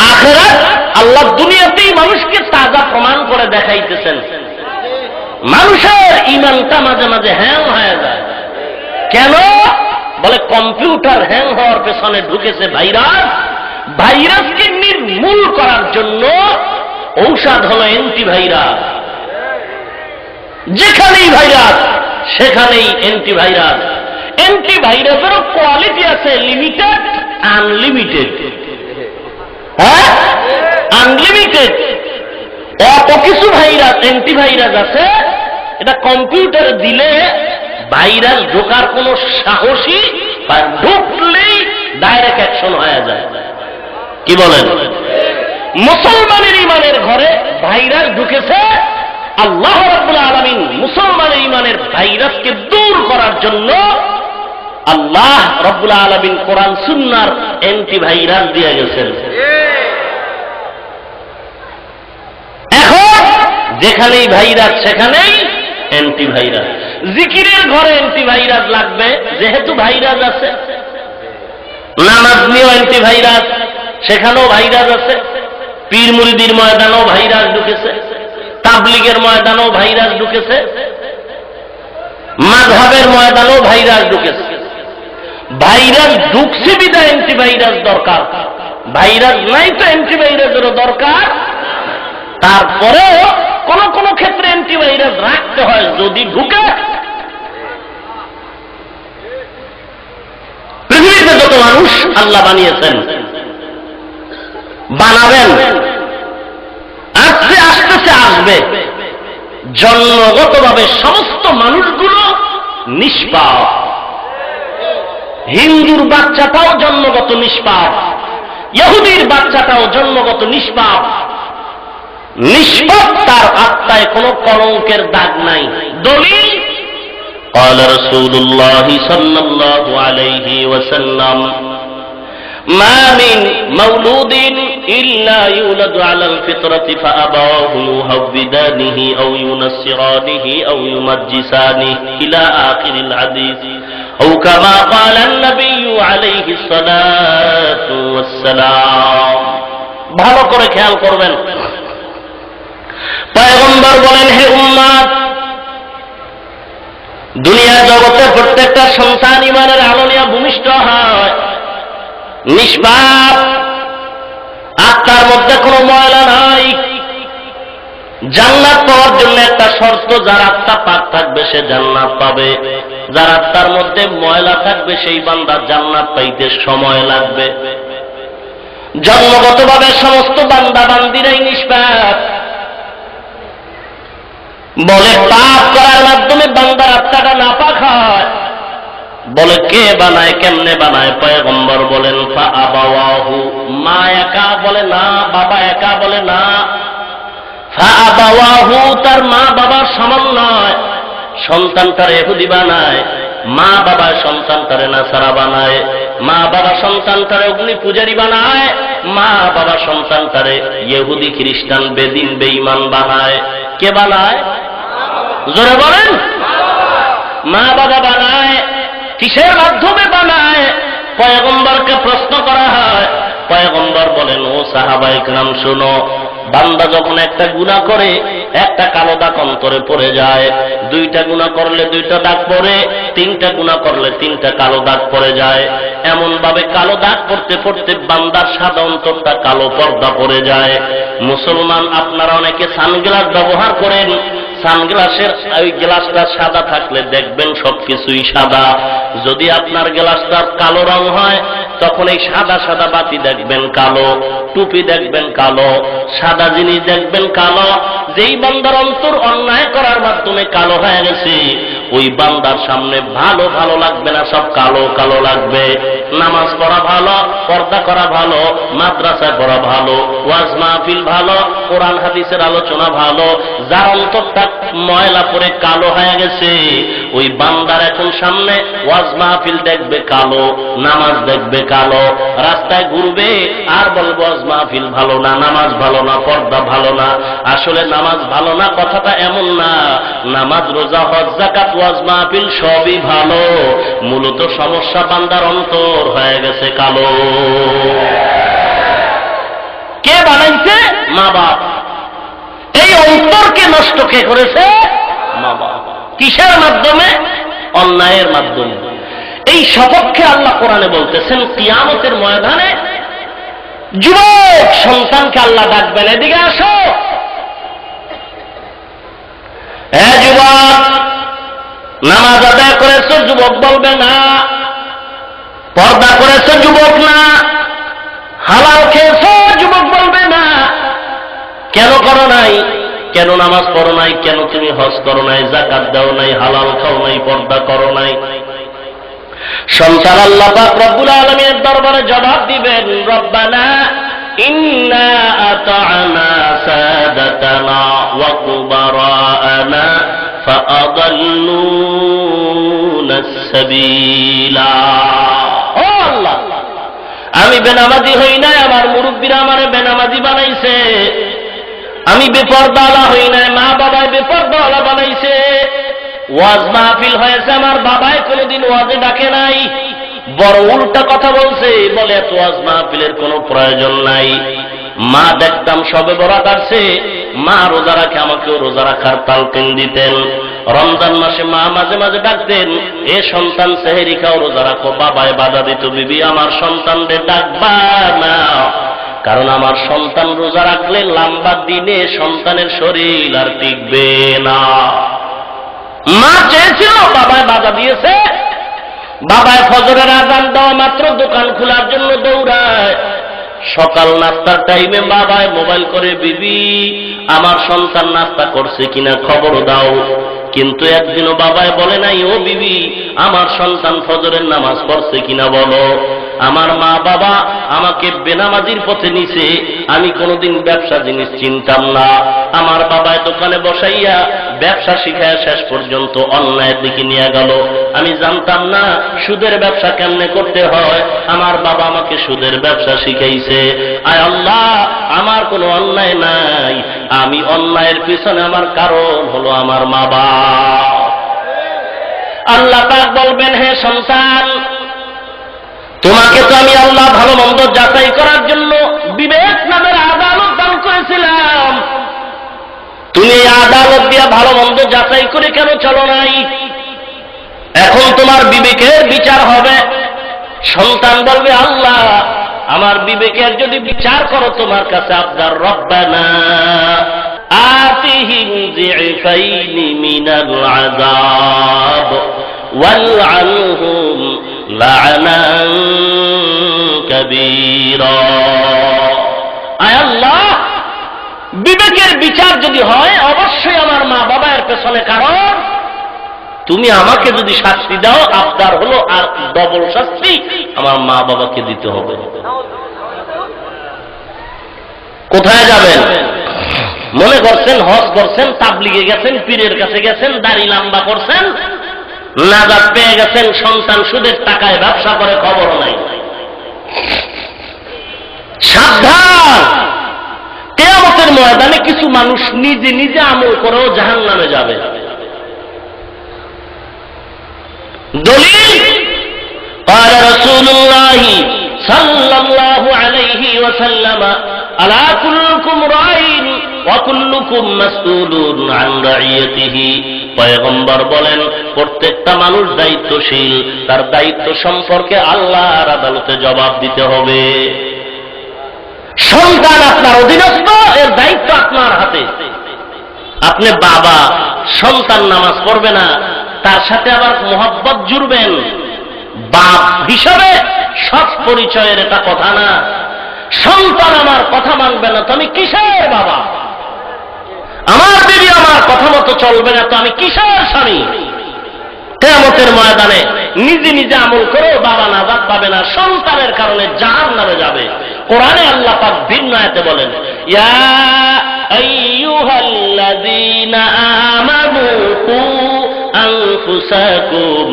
আখিরাত আল্লাহ দুনিয়াতেই মানুষকে তাজা প্রমাণ করে দেখাইতেছেন। মানুষের ঈমানটা মাঝে মাঝে হ্যাং হয়ে যায়। কেন? বলে কম্পিউটার হ্যাং হওয়ার পেছনে ঢুকেছে ভাইরাস। ভাইরাসকে নির্মূল করার জন্য ঔষধ হলো অ্যান্টিভাইরাস। যেখানেই ভাইরাস সেখানেই অ্যান্টিভাইরাস। অ্যান্টিভাইরাসেরও কোয়ালিটি আছে, লিমিটেড, আনলিমিটেড। হ্যাঁ, আনলিমিটেড। অত কিছু ভাইরাস অ্যান্টিভাইরাস আছে, এটা কম্পিউটারে দিলে ভাইরাস ঢোকার কোন সাহসী, ঢুকলেই ডাইরেক্ট অ্যাকশন হয়ে যায়। কি বলেন? মুসলমানের ঈমানের ঘরে ভাইরাস ঢুকেছে। আল্লাহ রাব্বুল আলামিন মুসলমানের ঈমানের ভাইরাসকে দূর করার জন্য আল্লাহ রব্বুল আলামিন কোরআন সুন্নাহর অ্যান্টিভাইরাস দিয়ে গেছেন। এখন যেখানেই ভাইরাস সেখানেই অ্যান্টিভাইরাস। জিকিরের ঘরে অ্যান্টিভাইরাস লাগবে যেহেতু ভাইরাস আছে। নামাজ নিয়েও অ্যান্টিভাইরাস, সেখানেও ভাইরাস আছে। পীর মুরিদির ময়দানেও ভাইরাস ঢুকেছে, তাবলিগের ময়দানেও ভাইরাস ঢুকেছে, মাযহাবের ময়দানেও ভাইরাস ঢুকেছে। ভাইরাস ঢুকছে বিধায় অ্যান্টিভাইরাস দরকার, ভাইরাস নাই তো অ্যান্টিভাইরাসেরও দরকার। তারপরেও কোন কোন ক্ষেত্রে অ্যান্টিভাইরাস রাখতে হয় যদি ঢুকে। পৃথিবীতে যত মানুষ আল্লাহ বানিয়েছেন, বানাবেন, আস্তে আস্তে আসবে, জন্মগতভাবে সমস্ত মানুষগুলো নিষ্পাপ। হিন্দুর বাচ্চাটাও জন্মগত নিষ্পাপ, ইহুদির বাচ্চাটাও জন্মগত নিষ্পাপ। নিষ্পাপ, তার আত্মায় কোনো কলঙ্কের দাগ নাই। দলিল قال رسول الله صلى الله عليه وسلم ما من مولود إلا يولد على الفطرة فأبواه يهودانه أو ينصرانه أو يمجسانه إلى آخر الحديث أو كما قال النبي عليه الصلاة والسلام। ভালো করে খেয়াল করবেন, পয়গম্বর বলেন, হে উম্মত, দুনিয়ার জগতে প্রত্যেকটা সন্তান ইমানের আলো নিয়ে ভূমিষ্ঠ হয়, নিষ্পাপ, আত্মার মধ্যে কোনো ময়লা নাই। জান্নাত পাওয়ার জন্য একটা শর্ত, যার আত্মা পাক থাকবে সে জান্নাত পাবে, যার আত্মার মধ্যে ময়লা থাকবে সেই বান্দা জান্নাত পাইতে সময় লাগবে। জন্মগতভাবে সমস্ত বান্দা বান্দিরাই নিষ্পাপ। বলে পাপ করার মাধ্যমে বান্দার আত্মাটা নাপাক হয়। বলে কে বানায়, কেমনে বানায়? পয়গম্বর বলেন ফা আবাওয়াহু, মা একা বলে না, বাবা একা বলে না। ফা আবাওয়াহু, তার মা বাবার সমান নয়। সন্তান তার ইহুদি বানায়, মা বাবা সন্তান তারে নাসারা বানায়, মা বাবা সন্তান তারে অগ্নি পূজারী বানায়, মা বাবা সন্তান তারে ইহুদি খ্রিস্টান বেদিন বেঈমান বানায়। কে বানায়? জোরে বলেন। মা বাবা বানায়। কিসের মাধ্যমে বানায়? পয়গম্বরকে প্রশ্ন করা হয়, পয়গম্বর বলেন, ও সাহাবায়ে কেরাম শোনো, বান্দা যখন একটা গুনাহ করে একটা কালো দাগ অন্তরে পড়ে যায়, দুইটা গুনাহ করলে দুইটা দাগ পড়ে, তিনটা গুনাহ করলে তিনটা কালো দাগ পড়ে যায়। এমন ভাবে কালো দাগ পড়তে পড়তে বান্দার সাদা অন্তরটা কালো পর্দা পড়ে যায়। মুসলমান আপনারা অনেকে সানগ্লাস ব্যবহার করেন, সানগ্লাসের ওই গ্লাসটা সাদা থাকলে দেখবেন সবকিছুই সাদা। যদি আপনার গ্লাসটা কালো রং হয় তখন এই সাদা সাদা বাতি দেখবেন কালো, টুপি দেখবেন কালো, সাদা জিনিস দেখবেন কালো। যেই বান্দার অন্তর অন্যায় করার মাধ্যমে কালো হয়ে গেছে, ওই বান্দার সামনে ভালো ভালো লাগবে না, সব কালো কালো লাগবে। নামাজ পড়া ভালো, পর্দা করা ভালো, মাদ্রাসায় পড়া ভালো, ওয়াজ মাহফিল ভালো, কোরআন হাদিসের আলোচনা ভালো। যার অন্তরটা ময়লা পরে কালো হয়ে গেছে, ওই বান্দার এখন সামনে ওয়াজ মাহফিল দেখবে কালো, নামাজ দেখবে কালো, রাস্তায় ঘুরবে আর বলবে ওয়াজ মাহফিল ভালো না, নামাজ ভালো না, পর্দা ভালো না। আসলে নামাজ ভালো না কথাটা এমন না, নামাজ রোজা হজ যাকাত ওয়াজ মাহফিল সবই ভালো, মূলত সমস্যা বান্দার অন্তর হয়ে গেছে কালো। কে বানাইছে? মা বাপ। এই অন্তরকে নষ্ট কে করেছে? মা বাপ। কিসের মাধ্যমে? অন্যায়ের মাধ্যমে। এই সপক্ষে আল্লাহ কোরআনে বলতেছেন, কিয়ামতের ময়দানে যুবক সন্তানকে আল্লাহ ডাকবেন, এদিকে আসো, হ্যাঁ যুবক, নামাজ আদায় করেছো? যুবক বলবে না। পর্দা করেছো? যুবক না। হালাল খেয়েছো? যুবক বলবে না। কেন করো নাই? কেন নামাজ পড়ো নাই? কেন তুমি হজ করো নাই, যাকাত দাও নাই, হালাল খাও নাই, পর্দা করো নাই? সন্তান আল্লাহ পাক রব্বুল আলামিনের দরবারে জবাব দিবেন, রব্বানা ইন্না আতা'না সাদাতানা ওয়া কুবারা'না ফাআদাল্লুনা সাবিলা। ও আল্লাহ, আমি বেনামাজি হই নাই, আমার মুরব্বীরা আমারে বেনামাজি বানাইছে। আমি বেপরদাওয়ালা হই নাই, মা বাবায় বেপরদাওয়ালা বানাইছে। ওয়াজ মাহফিল হয়েছে, আমার বাবায় কোনোদিন ওয়াজে ডাকে নাই, বড় উল্টা কথা বলছে, বলে এত ওয়াজ মাহফিলের কোনো প্রয়োজন নাই। মা দেখতাম সবে বরাত আসছে, মা রোজা রাখে, আমাকেও রোজা রাখার তালকিন দিতেন। রমজান মাসে মা মাঝে মাঝে ডাকতেন, এ সন্তান সেহেরি খাও, রোজা রাখো। বাবায় বাধা দিত, বিবি আমার সন্তানদের ডাকবা না, কারণ আমার সন্তান রোজা রাখলে লম্বা দিনে সন্তানের শরীর আর টিকবে না। মা চেয়েছিল, বাবায় বাধা দিয়েছে। বাবায় ফজরের আযান দেওয়া মাত্র দোকান খোলার জন্য দৌড়ায়। সকাল নাস্তার টাইমে বাবায় মোবাইল করে, বিবি আমার সন্তান নাস্তা করছে কিনা খবর দাও। কিন্তু একদিনও বাবায় বলে নাই, ও বিবি আমার সন্তান ফজরের নামাজ পড়ছে কিনা বলো। আমার মা বাবা আমাকে বেনামাজির পথে নিছে, আমি কোনোদিন ব্যবসা জিনিস চিনতাম না। আমার বাবায় দোকানে বসাইয়া ব্যবসা শিখায় শেষ পর্যন্ত অন্যায়ের দিকে নিয়ে গেল। আমি জানতাম না সুদের ব্যবসা কেমনে করতে হয়, আমার বাবা আমাকে সুদের ব্যবসা শিখাইছে। আয় আল্লাহ, আমার কোনো অন্যায় নাই, আমি অন্যায়ের পিছনে আমার কারণ হলো আমার মা বাবা। আল্লাহ পাক বলবেন, হে সন্তান, তোমাকে তো আমি আল্লাহ ভালো মন্দ যাচাই করার জন্য বিবেক নামের আদালত দান করেছিলাম। তুমি এই আদালত দিয়া ভালো মন্দ যাচাই করে কেন চলো নাই? এখন তোমার বিবেকের বিচার হবে। সন্তান বলবে, আল্লাহ আমার বিবেকের যদি বিচার করো তোমার কাছে আবদার, রব্বানা আতিহিম যিফাইনি মিনাল আযাব ওয়ালআনহুম লা'নান কাবীরা। আয় আল্লাহ, বিবেকের বিচার যদি হয় অবশ্যই আমার মা বাবার পেছনে কারণ। তুমি আমাকে যদি শাস্তি দাও, আবদার হলো আর ডবল শাস্তি আমার মা বাবাকে দিতে হবে। কোথায় যাবেন? মনে করছেন হজ করছেন, তাবলিগে গেছেন, পীরের কাছে গেছেন, দাড়ি লম্বা করছেন, নাজাত পেয়ে গেছেন, সন্তান সুদের টাকায় ব্যবসা করে, খবর নাই। সাবধান, কিয়ামতের ময়দানে কিছু মানুষ নিজে নিজে আমল করেও জাহান্নামে যাবে। দলিল قال رسول الله صلى الله عليه وسلم ألا كلكم راع وكلكم مسؤول عن رعيته। পয়গম্বর বলেন, প্রত্যেকটা মানুষ দায়িত্বশীল, তার দায়িত্ব সম্পর্কে আল্লাহর আদালতে জবাব দিতে হবে। সন্তান আপনার অধীনস্থ, এর দায়িত্ব আপনার হাতে। আপনি বাবা, সন্তান নামাজ পড়বে না, তার সাথে আবার মোহাব্বত জুড়বেন, বাপ হিসাবে সৎ পরিচয়ের এটা কথা না। সন্তান আমার কথা মানবে না তো আমি কিসের বাবা? আমার বিবি আমার কথা মতো চলবে না তো আমি কিসের স্বামী? কিয়ামতের ময়দানে নিজে নিজে আমল করেও বাবা নাজাত পাবে না, সন্তানের কারণে জাহান্নামে যাবে। কোরআনে আল্লাহ পাক ভিন্ন আয়াতে বলেন, ইয়া আইয়ুহাল্লাযীনা আমানু কু আনফুসাকুম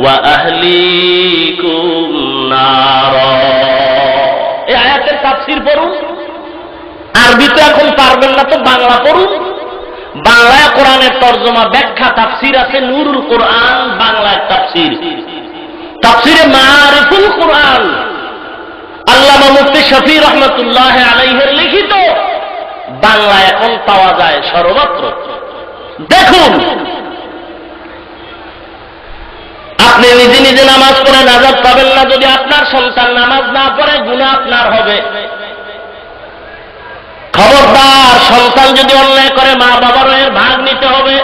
ওয়া আহলিকুম নারা। এই আয়াতের তাফসীর পড়ুন। আরবি তো এখন পারবেন না, তো বাংলা পড়ুন। বাংলায় কোরআনের তরজমা ব্যাখ্যা তাফসীর আছে, নূরুল কোরআন বাংলায় তাফসীর, তাফসীরে মারিফুল কোরআন আল্লামা মুফতি শফি রহমাতুল্লাহ আলাইহির লিখিত, বাংলা এখন পাওয়া যায় সর্বত্র। দেখুন, আপনি নিজে নিজে নামাজ পড়ে নাজাত পাবেন না, যদি আপনার সন্তান নামাজ না পড়ে গুনাহ আপনার হবে। খবরদার, সন্তান যদি অন্যায় করে মা বাবারও এর ভাগ নিতে হবে।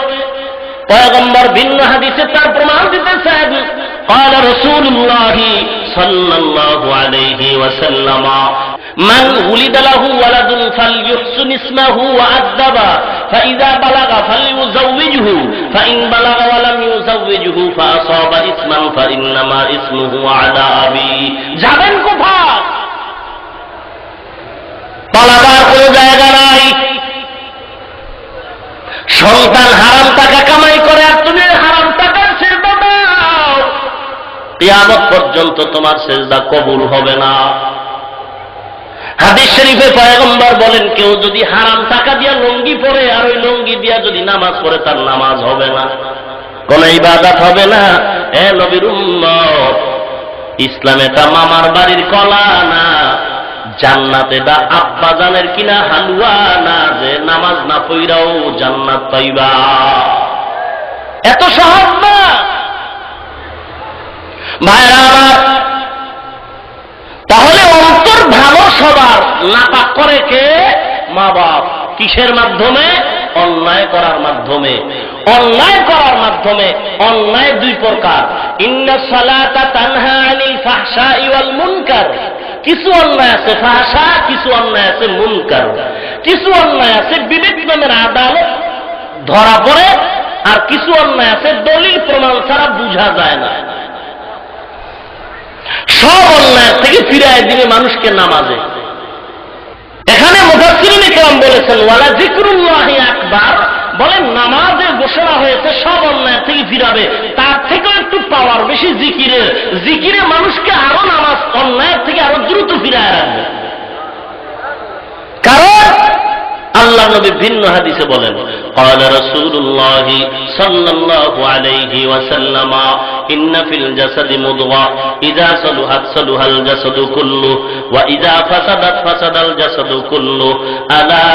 পয়গম্বর ভিন্ন হাদিসে তার প্রমাণ দিতেছেন, قال رسول الله صلى الله عليه وسلم من ولد له ولد فليحسن اسمه وأدبه فإذا بلغ فليزوجه فإن بلغ ولم يزوجه فأصاب اسما فإنما اسمه على أبيه। যাবেন কোথায়? পালাবার কোনো জায়গা নাই। সন্তান হারাম টাকা কামাই করে আর তুমি হারাম টাকার ছেড়ে দাও, কিয়ামত পর্যন্ত তোমার সেজদা কবুল হবে না। হাদিস শরীফে পয়গম্বর বলেন, কেউ যদি হারাম টাকা দিয়া লুঙ্গি পরে আর ওই লুঙ্গি দিয়া যদি নামাজ পড়ে, তার নামাজ হবে না, কোন ইবাদত হবে না। এ নবীর উম্মত, ইসলাম এটা মামার বাড়ির কলা না, জান্নাত এটা আব্বা জানের কিনা হালুয়া না, যে নামাজ না পইরাও জান্নাত পাইবা। এত সহজ না ভাইরা আমার। তাহলে অন্তর ভালো সবার, নাপাক করে কে? মা বাপ। কিসের মাধ্যমে? অন্যায় করার মাধ্যমে। অন্যায় করার মাধ্যমে। অন্যায় দুই প্রকার, ইন্নাস সালাতা তানহা আনিল ফাহশাই ওয়াল মুনকার। কিছু অন্যায় আছে ফাহশা, কিছু অন্যায় আছে মুনকার। কিছু অন্যায় আছে বিবেক নামের আদালত ধরা পড়ে, আর কিছু অন্যায় আছে দলিল প্রমাণ ছাড়া বুঝা যায় না। সব অন্যায় থেকে ফিরায় দিবে মানুষকে নামাজে। এখানে মুফাসসিরিনে কেরাম বলেছেন, ওয়ালা যিকরুল্লাহি আকবার, বলেন নামাজের ঘোষণা হয়েছে সব অন্যায় থেকে ফিরাবে, তার থেকেও একটু পাওয়ার বেশি জিকিরের। জিকিরে মানুষকে আরো নামাজ অন্যায় থেকে আরো দ্রুত ফিরায় রাখবে। কারণ আল্লাহ নবী ভিন্ন হাদিসে বলেন, قال رسول الله صلى الله عليه وسلم إن في الجسد مضغة إذا صلحت صلح الجسد كله وإذا فسدت فسد الجسد كله ألا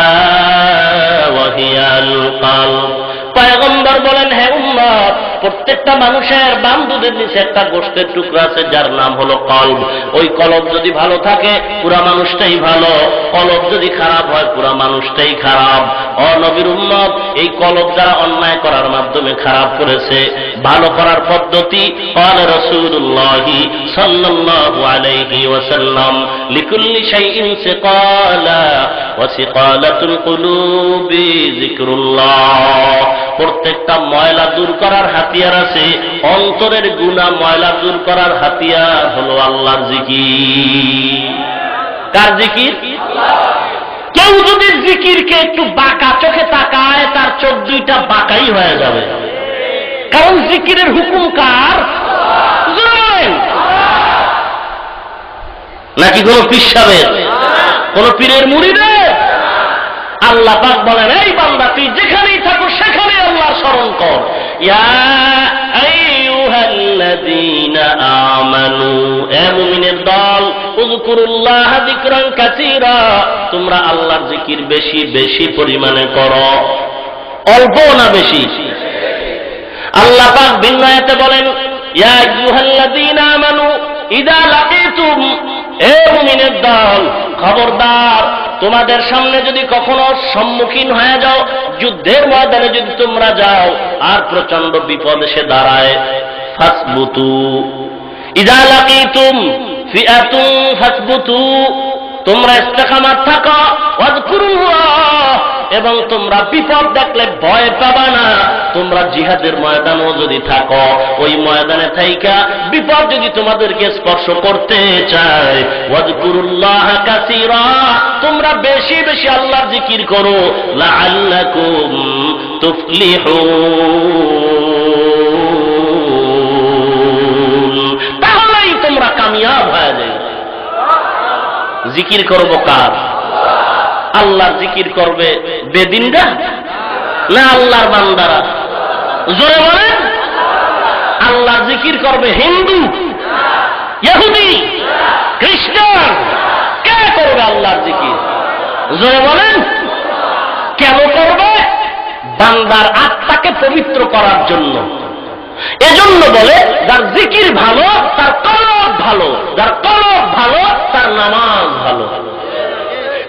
وهي القلب। পয়গম্বর বলেন, হে উম্মত, প্রত্যেকটা মানুষের বাম দুধের নিচে একটা গোশতের টুকরা আছে, যার নাম হলো কলব। ওই কলব যদি ভালো থাকে পুরা মানুষটাই ভালো, কলব যদি খারাপ হয় পুরা মানুষটাই খারাপ। ও নবীর উম্মত, এই কলব যারা অন্যায় করার মাধ্যমে খারাপ করেছে, ভালো করার পদ্ধতি قال رسول الله صلى الله عليه وسلم لكل شيء سقالا وسقالة القلوب ذكر الله। প্রত্যেকটা ময়লা দূর করার হাতিয়ার আছে, অন্তরের গুনাহ ময়লা দূর করার হাতিয়ার হলো আল্লাহর জিকির। কার জিকির? কেউ যদি জিকিরকে একটু বাঁকা চোখে তাকায়, তার চোখ দুইটা বাঁকাই হয়ে যাবে। কারণ জিকিরের হুকুম কার? নাকি কোন পীর সাহেবের, কোন পীরের মুরিদের? আল্লাহ পাক বলেন, এই বান্দা তুই যেখানেই থাকো সেখানে আল্লাহর স্মরণ কর। ইয়া আইয়ুহাল্লাযীনা আমানু, এ মুমিনের দল, উযকুরুল্লাহ যিকরান কাসীরা, তোমরা আল্লাহর জিকির বেশি বেশি পরিমাণে করো। অল্প না বেশি? আল্লাহ পাক ভিন্ন আয়াতে বলেন, ইয়া আইয়ুহাল্লাযীনা আমানু ইযা লাকিতুম, এ মুমিনের দল, খবরদার, তোমাদের সামনে যদি কখনো সম্মুখীন হয়ে যাও, যুদ্ধের ময়দানে যদি তোমরা যাও আর প্রচন্ড বিপদ এসে দাঁড়ায়, ফাসবুতু, ইযা লাকিতুম ফিআতুন ফাসবুতু, তোমরা ইস্তেকামাত থাকো, ওয়াজকুরুল্লাহ, এবং তোমরা বিপদ দেখলে ভয় পাবা না। তোমরা জিহাদের ময়দানও যদি থাকো, ওই ময়দানে থাইকা বিপদ যদি তোমাদেরকে স্পর্শ করতে চায়, ওয়াজকুরুল্লাহ কাসীরা, তোমরা বেশি বেশি আল্লাহর জিকির করো, লাআল্লাকুম তুফলিহুন, তাহলেই তোমরা কামিয়াব হয়ে যাবে। জিকির করবো কার? আল্লাহর জিকির করবে বেদিনরা না আল্লাহর বান্দারা? জোরে বলেন। আল্লাহর জিকির করবে হিন্দু, ইহুদি, খ্রিস্টান? কে করবে আল্লাহর জিকির? জোরে বলেন। কেন করবে? বান্দার আত্মাকে পবিত্র করার জন্য। এজন্য বলে, যার জিকির ভালো তার কলব ভালো, যার কলব ভালো তার নামাজ ভালো।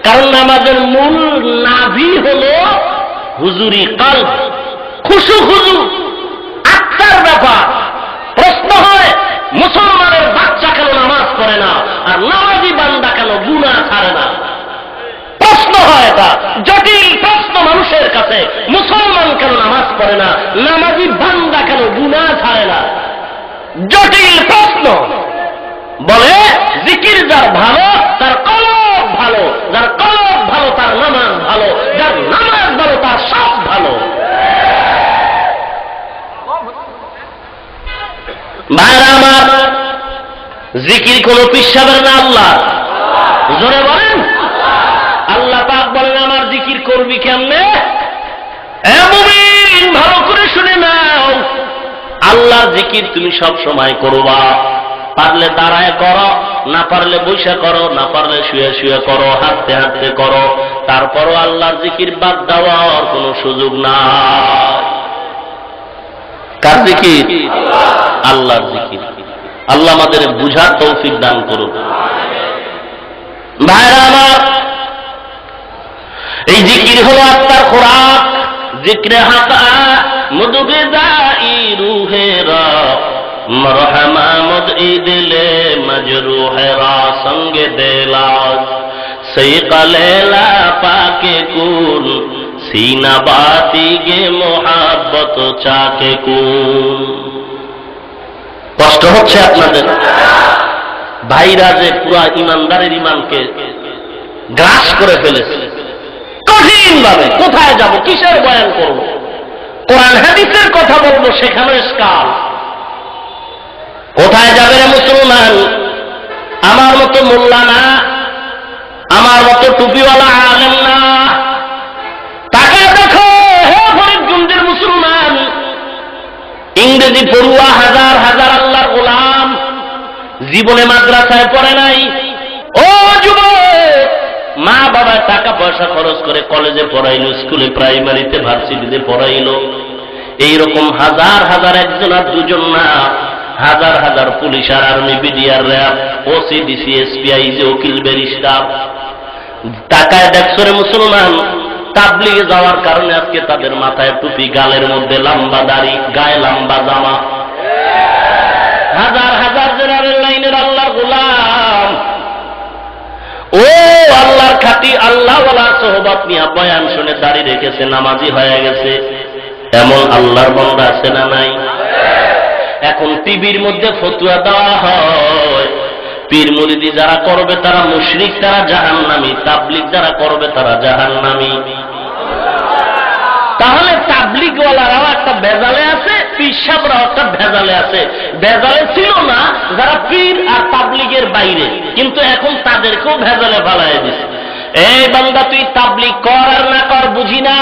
কারণ নামাজের মূল নাভি হলো হুজুরি কলব, খুশু খুজু, আত্মার ব্যাপার। প্রশ্ন হয়, মুসলমানের বাচ্চা কেন নামাজ পড়ে না, আর নামাজি বান্দা কেন গুনাহ ছাড়ে না? প্রশ্ন হয় এটা, জটিল প্রশ্ন মানুষের কাছে। মুসলমান কেন নামাজ পড়ে না, নামাজি বান্দা কেন গুনাহ ছাড়ে না? জটিল প্রশ্ন। বলে জিকির যার ভালো তার কলব ভালো, যার কলব ভালো তার নামাজ ভালো, যার নামাজ ভালো তার সব ভালো। ভাইরা আমার, জিকির কোন পিসাবের না আল্লাহ? জোরে বলেন। আল্লাহ পাক বলেন আমার জিকির করবি কেমনে? এ মুমিন ভালো করে শুনে নাও, আল্লাহর জিকির তুমি সব সময় করবা। পারলে দাঁড়ায় করো, না পারলে বসে করো, না পারলে শুয়ে শুয়ে করো, হাঁটতে হাঁটতে করো, তারপরও আল্লাহর জিকির বাদ দেওয়ার কোনো সুযোগ নাই। কার জিকির? আল্লাহর জিকির। আল্লাহ আমাদের বুঝার তৌফিক দান করুন। ভাইরা আমার, এই জিকির হলো আত্মার খোরাক। জিক্রে হাতা মুদগিজাই রুহেরা, মরহমা মুদঈ দিলে মজরুহেরা, সঙ্গে দেলাজ সৈকা লেলা পাকে কুন, সিনা বাতি গে মোহাব্বত চাকে কুন। কষ্ট হচ্ছে আপনাদের? ভাইরা যে পুরা ইমানদারের ইমানকে গ্রাস করে ফেলেছে কঠিন ভাবে। কোথায় যাব, কিসের বয়ান করব? কোরআন হাদিসের কথা বলবো, সেখানে ইশকাল। কোথায় যাবে রে মুসলমান? আমার মতো মোল্লা না, আমার মতো টুপিওয়ালা আলেম না। তাকে দেখো হে ফরিদগঞ্জের মুসলমান, ইংরেজি পড়ুয়া হাজার হাজার আল্লাহর গোলাম, জীবনে মাদ্রাসায় পড়ে নাই। ও যুবক, মা বাবা টাকা পয়সা খরচ করে কলেজে পড়াইলো, স্কুলে প্রাইমারিতে ভার্সিটিতে পড়াইলো। এইরকম হাজার হাজার, একজন আর দুজন না, হাজার হাজার পুলিশ আর army, BDR, RAB, OC, DC, SP, IG, উকিল, ব্যারিস্টার। টাকায় দেখছো রে মুসলমান, তাবলিগে যাওয়ার কারণে আজকে তাদের মাথায় টুপি, গালের মধ্যে লম্বা দাড়ি, গায়ে লম্বা জামা। হাজার হাজার জেনারেল লাইনের আল্লাহর গোলাম, ও আল্লাহর খাঁটি আল্লাহওয়ালা সোহবত নিয়ে বয়ান শুনে দাড়ি রেখেছে, নামাজি হয়ে গেছে। এমন আল্লাহর বান্দা আছে না নাই? এখন টিভির মধ্যে ফতুয়া দেওয়া হয়, পীর মুরিদি যারা করবে তারা মুশরিক, তারা জাহান্নামী, তাবলিগ যারা করবে তারা জাহান্নামী। তাহলে তাবলিগওয়ালারাও একটা ভেজালে আছে, পীর সাহেবরাও একটা ভেজালে আছে। ভেজালে ছিল না যারা পীর আর তাবলিগের বাইরে, কিন্তু এখন তাদেরকেও ভেজালে ফালায় দিছে। এই বান্দা তুই তাবলিগ কর আর না কর বুঝি না,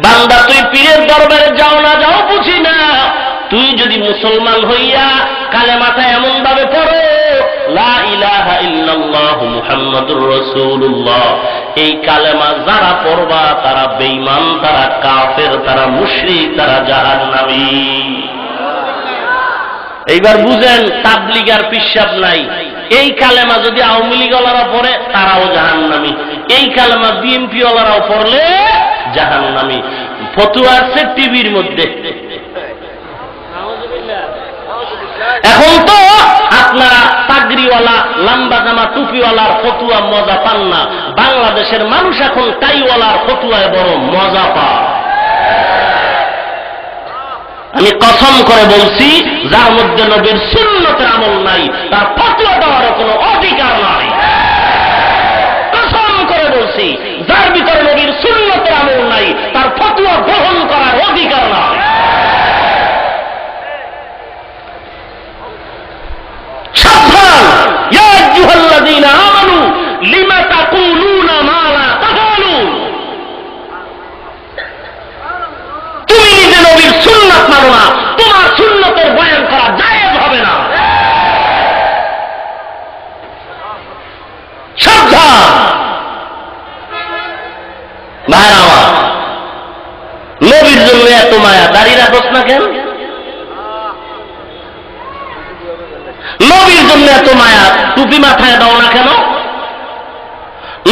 বান্দা তুই পীরের দরবারে যাও না যাও বুঝি না, তুই যদি মুসলমান হইয়া কালেমাটা এমন ভাবে পড়ো, লা ইলাহা ইল্লাল্লাহু মুহাম্মাদুর রাসূলুল্লাহ, এই কালেমা যারা পড়বা তারা বেঈমান, তারা কাফের, তারা মুশরিক, তারা জাহান্নামী। এইবার বুঝেন, তাবলিগ আর পিশাব নাই। এই কালেমা যদি আওয়ামী লীগওয়ালারা পড়ে তারাও জাহান্নামী, এই কালেমা বিএনপি ওয়ালারাও পড়লে জাহান্নামী। ফতুয়া আছে টিভির মধ্যে। এখন তো আপনারা পাগড়িওয়ালা, লম্বা জামা, টুপিওয়ালার ফতুয়া মজা পান না, বাংলাদেশের মানুষ এখন টাইওয়ালার ফতুয়ায় বড় মজা পায়। আমি কসম করে বলছি, যার মধ্যে নবীর সুন্নতের আমল নাই তার ফতোয়া দেওয়ার কোনো অধিকার নাই। কসম করে বলছি, যার ভিতরে নবীর সুন্নতের আমল নাই তার ফতোয়া গ্রহণ করার অধিকার নাই। সাবধান, ইয়া আইয়ুহাল্লাযীনা আমানু লিমা তাকুলুনা মা লা তাফআলুন। তুমি নিজে নবীর সুন্নাত মানো না, তোমার সুন্নতের বয়ান করা জায়েজ হবে না। সাবধান ভাইরা আমার, নবীর জন্য এত মায়া, দাড়ি রাখোস না কেন? নবীর জন্য এত মায়া, টুপি মাথায় দাও না কেন?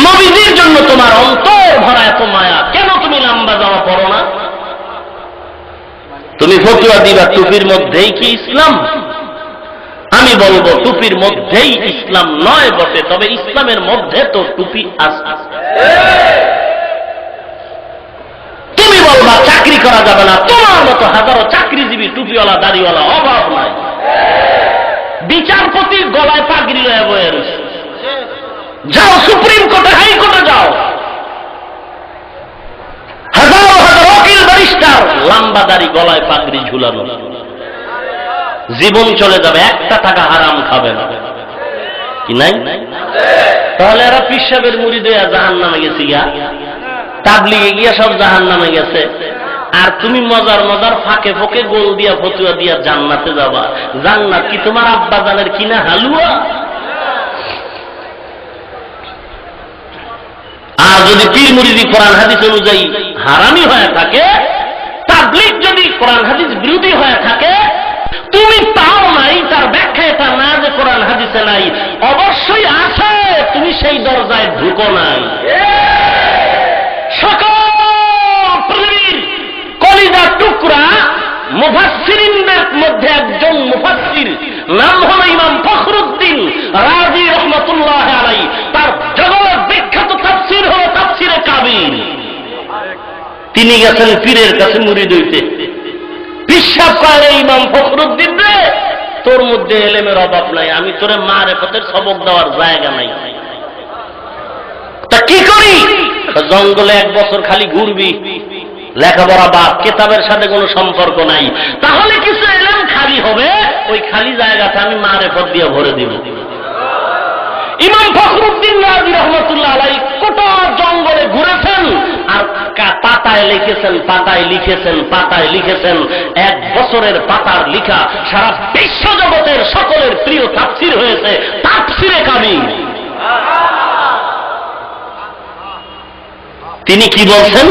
নবীজির জন্য তোমার অন্তর ভরা এত মায়া, কেন তুমি লম্বা জামা পরো না? তুমি ফতুয়া দিবা টুপির মধ্যেই কি ইসলাম? আমি বলবো টুপির মধ্যেই ইসলাম নয় বটে, তবে ইসলামের মধ্যে তো টুপি আছে। তুমি বলবা চাকরি করা যাবে না, তোমার মতো হাজারো চাকরিজীবী টুপিওয়ালা দাড়িওয়ালা অভাব নাই। বিচারপতির গলায় পাগড়ি লয়ে বয়ে রয়েছে, যাও সুপ্রিম কোর্টে, হাইকোর্টে যাও, হাজারো হাজার উকিল ব্যারিস্টার লম্বা দাড়ি, গলায় পাগড়ি ঝুলানো। জীবন চলে যাবে, একটা টাকা হারাম খাবে না, কি নাই? তাহলে এরা পীর সাহেবের মুরিদ হইয়া জাহান্নামে গেছে গিয়া, তাবলিগে গিয়া সব জাহান্নামে গেছে, আর তুমি মজার মজার ফাঁকে ফোকে গোল দিয়া ফতুয়া দিয়া জান্নাতে যাবা। জান্নাত কি তোমার আব্বা জানের কিনা হালুয়া? আর যদি পীর মুরিদি কোরআন হাদিস অনুযায়ী হারামি হয়ে থাকে, তাবলীগ যদি কোরআন হাদিস বিরোধী হয়ে থাকে, তুমি তাও নাই, তার ব্যাখ্যা এটা না যে কোরআন হাদিসে নাই, অবশ্যই আছে, তুমি সেই দরজায় ঢুকো নাই। সকল পৃথিবীর কলিজা টুকরা মুফাসসিরিনদের মধ্যে একজন মুফাসসির, নাম হলো ইমাম ফখরুদ্দিন রাজি রহমাতুল্লাহ আলাইহি। তার জগৎ বিখ্যাত তাফসীর হলো তাফসীরে কাবির। তিনি গেছেন পীরের কাছে মুরিদ হইতে। বিশ্বাস করে ইমাম ফখরুদ্দিন রে, তোর মধ্যে এলেমের অভাব নাই, আমি তোরে মারেফতের সবক দেওয়ার জায়গা নাই, তা কি করি? জঙ্গলে 1 বছর খালি ঘুরবি, লেখাপড়া বাদ, কেতাবের সাথে কোনো সম্পর্ক নাই, তাহলে কিছু এলেম খালি হবে, ওই খালি জায়গাটা আমি মারেফত দিয়ে ভরে দিব। ইমাম ফখরুদ্দিন রাজি রহমাতুল্লাহ আলাইহি কোটা জঙ্গলে ঘুরেছেন আর পাতায় লিখেছেন, পাতায় লিখেছেন, পাতায় লিখেছেন। 1 বছরের পাতার লিখা সারা বিশ্ব জগতের সকলের প্রিয় তাফসীর হয়েছে তাফসীরে কাবির। তিনি কি বলছেন?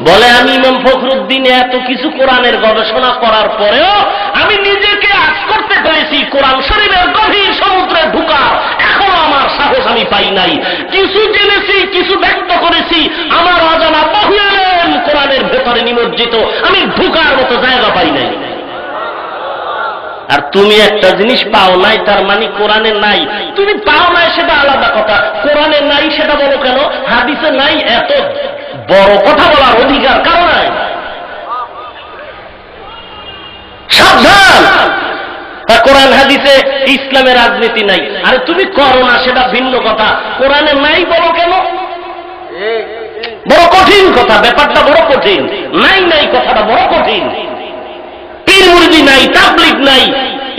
বলে আমি ইমাম ফখরুদ্দিন এত কিছু কোরআনের গবেষণা করার পরেও আমি নিজেকে আজ করতে পেরেছি কোরআন শরীফের গভীর সমুদ্রে ঢুকার, এখনো আমার সাহস আমি পাই নাই। কিছু জেনেছি, কিছু ব্যক্ত করেছি, আমার অজানা বহু এলেম কোরআনের ভেতরে নিমজ্জিত, আমি ঢুকার মতো জায়গা পাই নাই। আর তুমি একটা জিনিস পাও নাই, তার মানে কোরআনে নাই। তুমি পাও নাই সেটা আলাদা কথা, কোরআনে নাই সেটা বলো কেন? হাদিসে নাই, এত বড় কথা বলার অধিকার কারো নাই। সাবধান, কোরআন হাদিসে ইসলামের রাজনীতি নাই। আরে তুমি করো না সেটা ভিন্ন কথা, কোরআনে নাই বলো কেন? বড় কঠিন কথা, ব্যাপারটা বড় কঠিন। নাই নাই কথাটা বড় কঠিন। পীর মুরিদি নাই, তাবলীগ নাই,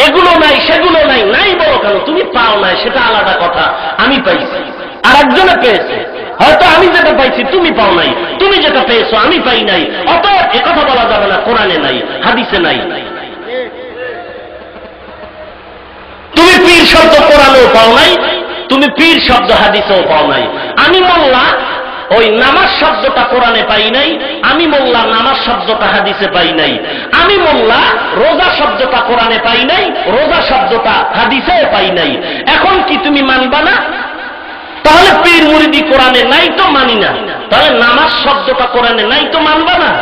এগুলো নাই, সেগুলো নাই, নাই বলো কেন? তুমি পাও নাই সেটা আলাদা কথা, আমি পাইছি, আর একজনে পেয়েছে। হয়তো আমি যেটা পাইছি তুমি পাও নাই, তুমি যেটা পেয়েছো আমি পাই নাই, অতএব একথা বলা যাবে না কোরআনে নাই, হাদিসে নাই। তুমি পীর শব্দ কোরআনেও পাও নাই, তুমি পীর শব্দ হাদিসেও পাও নাই। আমি মোল্লা, ওই নামাজ শব্দটা কোরআনে পাই নাই, আমি মোল্লা নামাজ শব্দটা হাদিসে পাই নাই। আমি মোল্লা রোজা শব্দটা কোরআনে পাই নাই, রোজা শব্দটা হাদিসেও পাই নাই। এখন কি তুমি মানবা না? তাহলে পীর মুরিদি কোরআনে নাই তো মানি না, তাহলে নামাজ শব্দটা কোরআনে নাই তো মানবা না?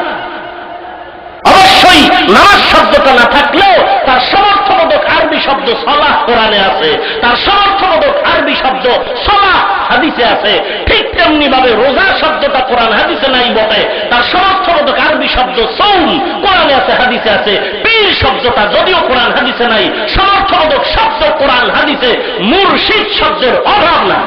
অবশ্যই নামাজ শব্দটা না থাকলেও তার সমর্থবোধক আরবি শব্দ সালাহ কোরআনে আছে, তার সমর্থবোধক আরবি শব্দ সালাহ হাদিসে আছে। ঠিক তেমনি ভাবে রোজা শব্দটা কোরআন হাদিসে নাই বটে, তার সমর্থবোধক আরবি শব্দ সৌম কোরআনে আছে, হাদিসে আছে। পীর শব্দটা যদিও কোরআন হাদিসে নাই, সমর্থবোধক শব্দ কোরআন হাদিসে, মুর্শিদ শব্দের অভাব না।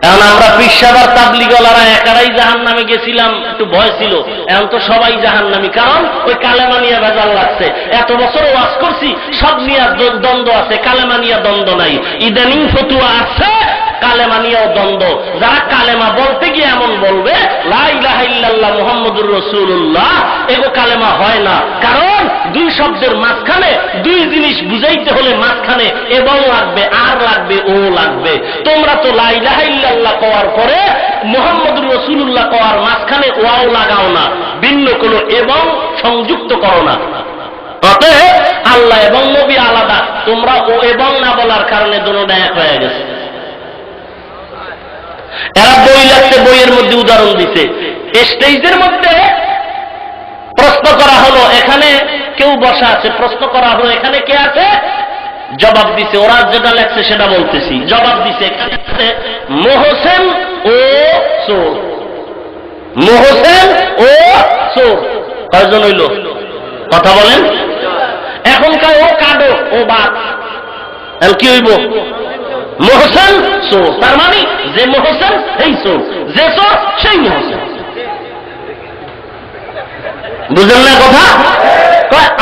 এখন আমরা পিসাবার তাবলিগওয়ালারা একারাই জাহান্নামে গেছিলাম, একটু ভয় ছিল। এখন তো সবাই জাহান্নামী, কারণ ওই কালেমা নিয়ে ভেজাল লাগছে। এত বছর ওয়াজ করছি, সব নিয়ে দ্বন্দ্ব আছে, কালেমা নিয়ে দ্বন্দ্ব নাই। ইদানিং ফতুয়া আছে, কালেমা নিয়েও দ্বন্দ্ব। যারা কালেমা বলতে গিয়ে এমন বলবে লা ইলাহা ইল্লাল্লাহ মুহাম্মাদুর রাসূলুল্লাহ, এগো কালেমা হয় না। কারণ 2 শব্দের মাঝখানে 2 জিনিস বুঝাইতে হলে মাঝখানে এবং লাগবে, আর লাগবে, ও লাগবে। তোমরা তো লা ইলাহা ইল্লাল্লাহ কওয়ার পরে মুহাম্মাদুর রাসূলুল্লাহ কওয়ার মাঝখানে ওয়াও লাগাও না, ভিন্ন কোনো এবং সংযুক্ত করো না। অতএব আল্লাহ এবং নবী আলাদা, তোমরা ও এবং না বলার কারণে দুটোটা এক হয়ে গেছে। এরা বই লাগছে, বইয়ের মধ্যে উদাহরণ দিছে। স্টেজের মধ্যে প্রশ্ন করা হলো, এখানে কেউ বসা আছে, প্রশ্ন করা হলো এখানে কে আছে, জবাব দিছে। ওরা যেটা লেখছে সেটা বলতেছি। জবাব দিছে এখানে আছে মোহসেন ও চোর। মোহসেন ও চোর কয়জন হইল? কথা বলেন। এখনকার ও কাডো, ও বাদ, কি হইব? মোহসেন চোর। তার মানে যে মোহসেন সেই চোর, যে চোর সেই মোহসেন। বুঝলেন না কথা?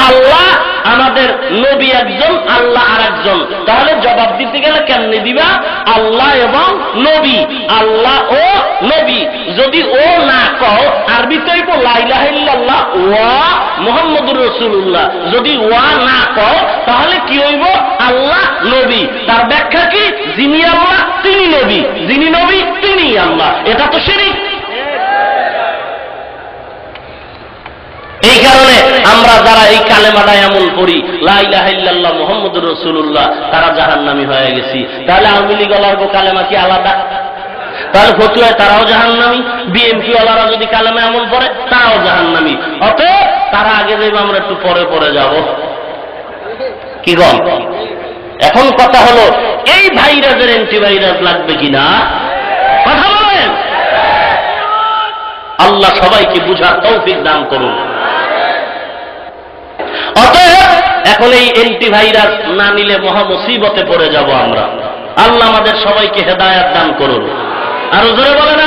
আল্লাহ আমাদের, নবী একজন, আল্লাহ আর একজন। তাহলে জবাব দিতে গেলে কেমনে দিবা? আল্লাহ এবং নবী, আল্লাহ ও নবী। যদি ও না কও, আরবিতে হইব লা ইলাহা ইল্লাল্লাহ ওয়া মুহাম্মাদুর রাসূলুল্লাহ। যদি ওয়া না কও তাহলে কি হইব? আল্লাহ নবী। তার ব্যাখ্যা কি? যিনি আল্লাহ তিনি নবী, যিনি নবী তিনি আল্লাহ। এটা তো শিরক। এই কারণে আমরা যারা এই কালেমাটা এমন পড়ি লা ইলাহা ইল্লাল্লাহ মুহাম্মাদুর রাসূলুল্লাহ, তারা জাহান্নামী হয়ে গেছি। তাহলে আওয়ামী লীগ ওয়ালার কালেমা কি আলাদা? তাহলে ফতুয়ায় তারাও জাহান্নামী, বিএনপি ওয়ালারা যদি কালেমা এমন পড়ে তারাও জাহান্নামী। অতএব তারা আগে যাইব, আমরা একটু পরে পরে যাব। কি গম? এখন কথা হলো এই ভাইরাসের অ্যান্টিভাইরাস লাগবে কিনা? কথা বলেন। আল্লাহ সবাইকে বুঝার তৌফিক দান করুন। অতএব এখন এই অ্যান্টিভাইরাস না নিলে মহা মুসিবতে পড়ে যাব আমরা। আল্লাহ আমাদের সবাইকে হেদায়েত দান করুন। আর জোরে বলেন